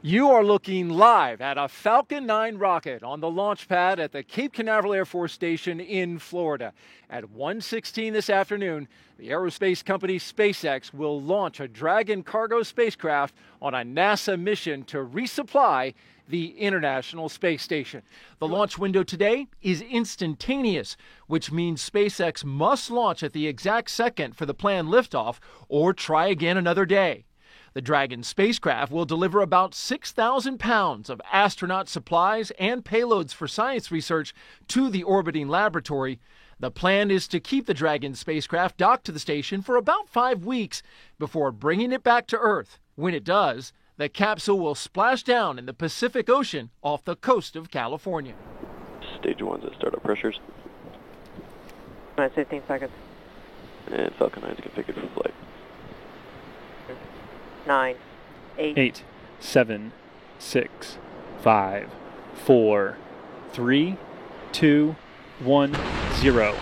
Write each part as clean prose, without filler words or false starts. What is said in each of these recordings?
You are looking live at a Falcon 9 rocket on the launch pad at the Cape Canaveral Air Force Station in Florida. At 1:16 this afternoon, the aerospace company SpaceX will launch a Dragon cargo spacecraft on a NASA mission to resupply the International Space Station. The launch window today is instantaneous, which means SpaceX must launch at the exact second for the planned liftoff or try again another day. The Dragon spacecraft will deliver about 6,000 pounds of astronaut supplies and payloads for science research to the orbiting laboratory. The plan is to keep the Dragon spacecraft docked to the station for about 5 weeks before bringing it back to Earth. When it does, the capsule will splash down in the Pacific Ocean off the coast of California. Stage 1's at startup pressures. 15 seconds. And Falcon 9 is configured for flight. 9, 8, 7, 6, 5, 4, 3, 2, 1, 0.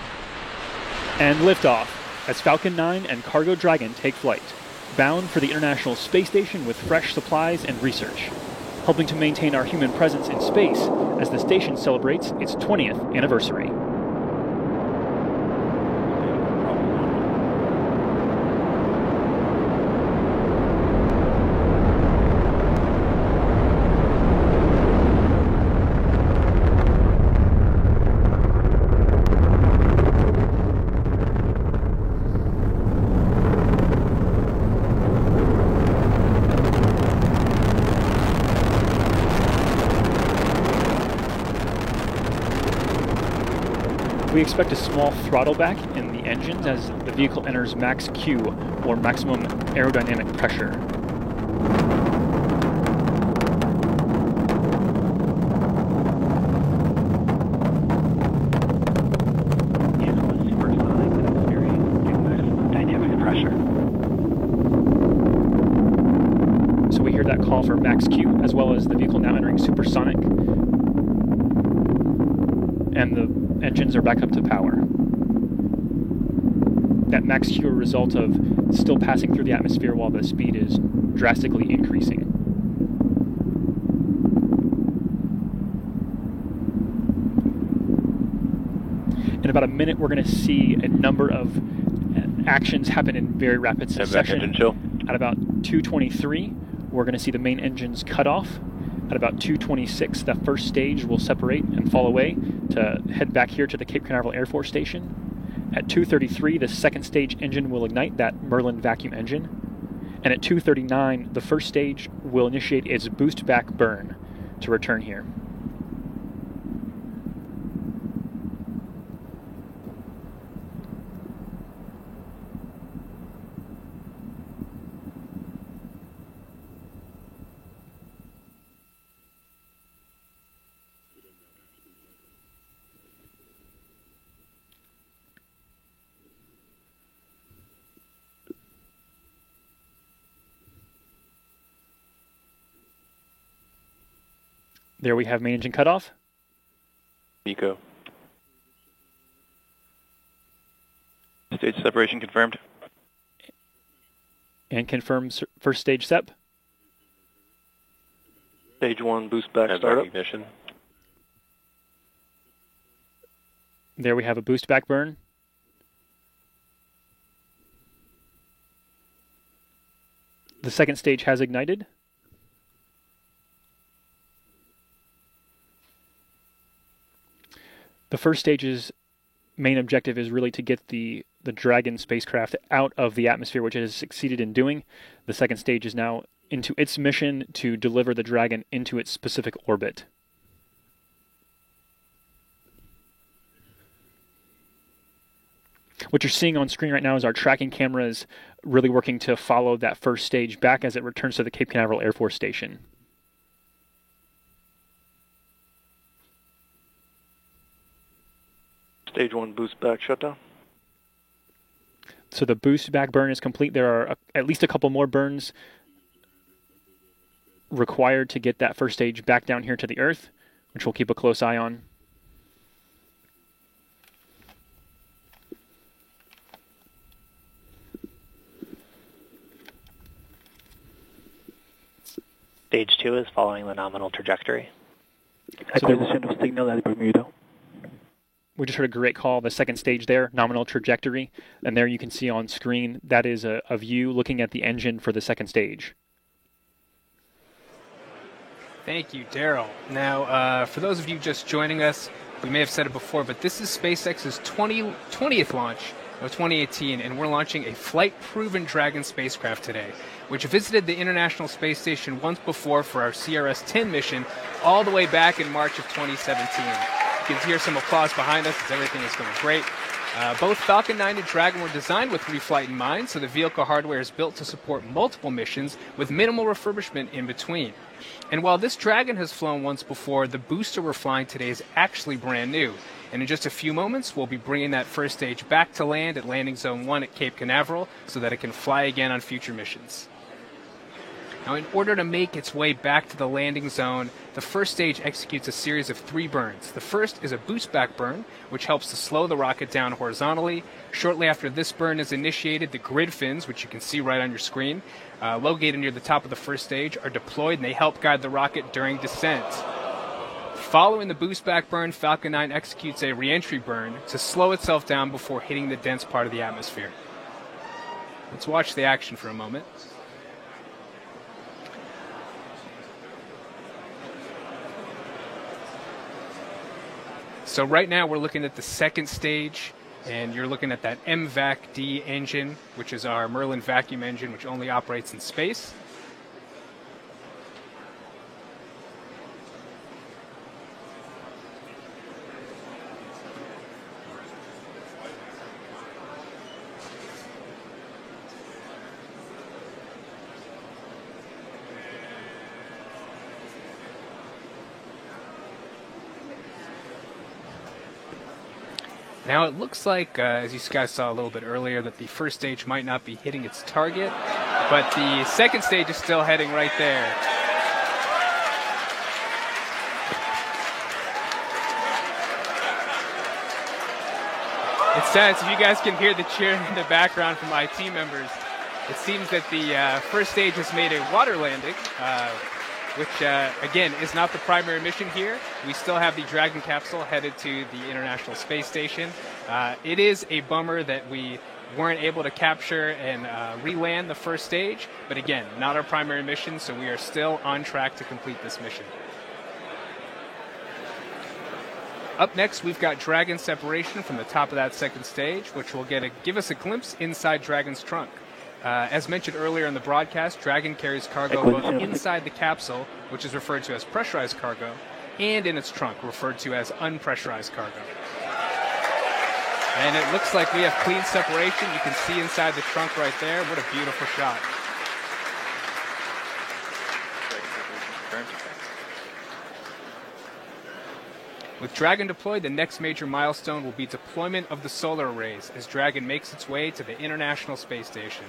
And liftoff as Falcon 9 and Cargo Dragon take flight, bound for the International Space Station with fresh supplies and research, helping to maintain our human presence in space as the station celebrates its 20th anniversary. We expect a small throttle back in the engines as the vehicle enters max Q, or maximum aerodynamic pressure. So we hear that call for max Q, as well as the vehicle now entering supersonic. And the engines are back up to power. That max Q is a result of still passing through the atmosphere while the speed is drastically increasing. In about a minute, we're going to see a number of actions happen in very rapid succession. At about 2:23, we're going to see the main engines cut off. At about 2:26, the first stage will separate and fall away to head back here to the Cape Canaveral Air Force Station. At 2:33, the second stage engine will ignite, that Merlin vacuum engine. And at 2:39, the first stage will initiate its boost back burn to return here. There we have main engine cutoff. Eco. Stage separation confirmed. And confirms first stage SEP. Stage 1 boost back startup. Ignition. There we have a boost back burn. The second stage has ignited. The first stage's main objective is really to get the Dragon spacecraft out of the atmosphere, which it has succeeded in doing. The second stage is now into its mission to deliver the Dragon into its specific orbit. What you're seeing on screen right now is our tracking cameras really working to follow that first stage back as it returns to the Cape Canaveral Air Force Station. Stage 1 boost back shutdown. So the boost back burn is complete. There are at least a couple more burns required to get that first stage back down here to the Earth, which we'll keep a close eye on. Stage 2 is following the nominal trajectory. Acquisition of signal at Bermuda. We just heard a great call, the second stage there, nominal trajectory. And there you can see on screen, that is a view looking at the engine for the second stage. Thank you, Daryl. Now, for those of you just joining us, we may have said it before, but this is SpaceX's 20th launch of 2018, and we're launching a flight-proven Dragon spacecraft today, which visited the International Space Station once before for our CRS-10 mission all the way back in March of 2017. You can hear some applause behind us as everything is going great. Both Falcon 9 and Dragon were designed with reflight in mind, so the vehicle hardware is built to support multiple missions with minimal refurbishment in between. And while this Dragon has flown once before, the booster we're flying today is actually brand new. And in just a few moments, we'll be bringing that first stage back to land at Landing Zone 1 at Cape Canaveral so that it can fly again on future missions. Now, in order to make its way back to the landing zone, the first stage executes a series of 3 burns. The first is a boost back burn, which helps to slow the rocket down horizontally. Shortly after this burn is initiated, the grid fins, which you can see right on your screen, located near the top of the first stage, are deployed and they help guide the rocket during descent. Following the boost back burn, Falcon 9 executes a re-entry burn to slow itself down before hitting the dense part of the atmosphere. Let's watch the action for a moment. So right now we're looking at the second stage, and you're looking at that MVAC-D engine, which is our Merlin vacuum engine, which only operates in space. Now it looks like, as you guys saw a little bit earlier, that the first stage might not be hitting its target, but the second stage is still heading right there. It's sad, if you guys can hear the cheering in the background from my team members. It seems that the first stage has made a water landing, which, again, is not the primary mission here. We still have the Dragon capsule headed to the International Space Station. It is a bummer that we weren't able to capture and re-land the first stage, but again, not our primary mission, so we are still on track to complete this mission. Up next, we've got Dragon separation from the top of that second stage, which will give us a glimpse inside Dragon's trunk. As mentioned earlier in the broadcast, Dragon carries cargo both inside the capsule, which is referred to as pressurized cargo, and in its trunk, referred to as unpressurized cargo. And it looks like we have clean separation. You can see inside the trunk right there. What a beautiful shot. With Dragon deployed, the next major milestone will be deployment of the solar arrays as Dragon makes its way to the International Space Station.